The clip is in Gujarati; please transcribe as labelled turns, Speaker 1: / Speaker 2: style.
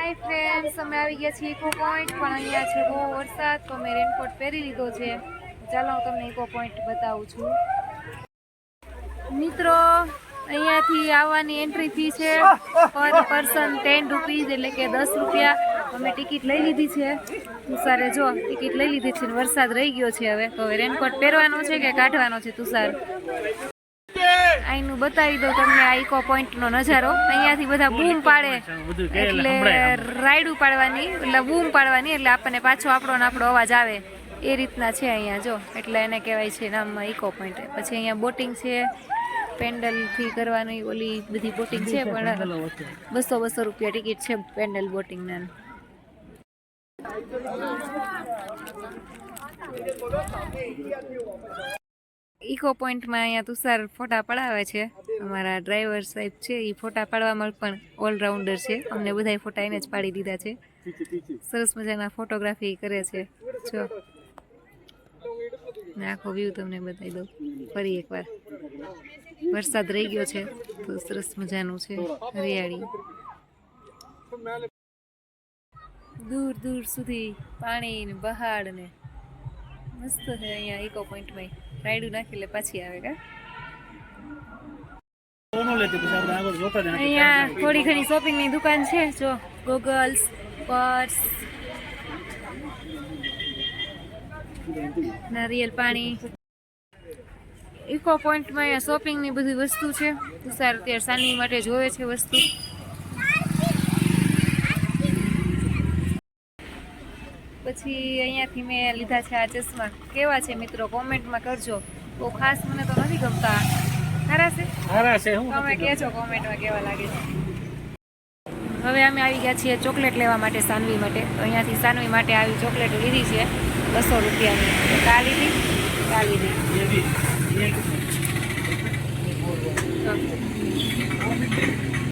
Speaker 1: હાય ફ્રેન્ડ્સ, અમે આવી ગયા છીએ ઇકો પોઈન્ટ, પણ અહીંયા છે બહુ વરસાદ તો મેં રેનકોટ પહેરી લીધો છે. ચાલો હું તમને ઇકો પોઈન્ટ બતાવું છું. મિત્રો, અહીંયાથી આવવાની એન્ટ્રી ફી છે પર પર્સન 10 રૂપીઝ, એટલે કે 10 રૂપિયા. અમે ટિકિટ લઈ લીધી છે. તુષારે જો ટિકિટ લઈ લીધી છે. વરસાદ રહી ગયો છે. હવે તો રેનકોટ પહેરવાનો છે કે કાઢવાનો છે તુષાર? અહીંનું બતાવી દઉં તમને આ ઇકો પોઈન્ટનો નજારો. અહીંયાથી બધા બૂમ પાડે એટલે રાઈડ ઉપાડવાની, એટલે બૂમ પાડવાની, એટલે આપણને પાછો આપણો અવાજ આવે એ રીતના છે અહીંયા જો. એટલે એને કહેવાય છે નામમાં ઇકો પોઈન્ટ. પછી અહીંયા બોટિંગ છે, પેન્ડલથી કરવાની ઓલી બધી બોટિંગ છે, પણ 200 રૂપિયા ટિકિટ છે પેન્ડલ બોટિંગના. ઇકો પોઈન્ટમાં અહીંયા તુષાર ફોટા પડાવે છે. અમારા ડ્રાઈવર સાહેબ છે એ ફોટા પાડવામાં પણ ઓલરાઉન્ડર છે. અમને બધા ફોટા એને જ પાડી દીધા છે. સરસ મજાના ફોટોગ્રાફી કરે છે જો. આખો વ્યૂ તમને બતાવી દઉં ફરી એકવાર. વરસાદ રહી ગયો છે તો સરસ મજાનું છે હરિયાળી. દૂર દૂર સુધી પાણી ને પહાડ ને મસ્ત છે અહીંયા ઇકો પોઈન્ટમાં. રાઈડ નાખી એટલે પાછી આવે કા. અહીંયા થોડી ઘણી શોપિંગની દુકાન છે જો. ગોગલ્સ, પર્સ, નારિયેલ પાણી. ઇકો પોઈન્ટમાં અહીંયા શોપિંગની બધી વસ્તુ છે. તુષાર અત્યારે સાનવી માટે જોવે છે વસ્તુ. પછી અહીંયાથી મેં લીધા છે આ ચશ્મા. કેવા છે મિત્રો કોમેન્ટમાં કરજો. બહુ ખાસ મને તો નથી ગમતા. સારા છે? તમે કહેજો કોમેન્ટમાં કેવા લાગે છે. હવે અમે આવી ગયા છીએ ચોકલેટ લેવા માટે સાનવી માટે. તો અહીંયાથી સાનવી માટે આવી ચોકલેટ લીધી છે 200 રૂપિયાની. કા લીધી?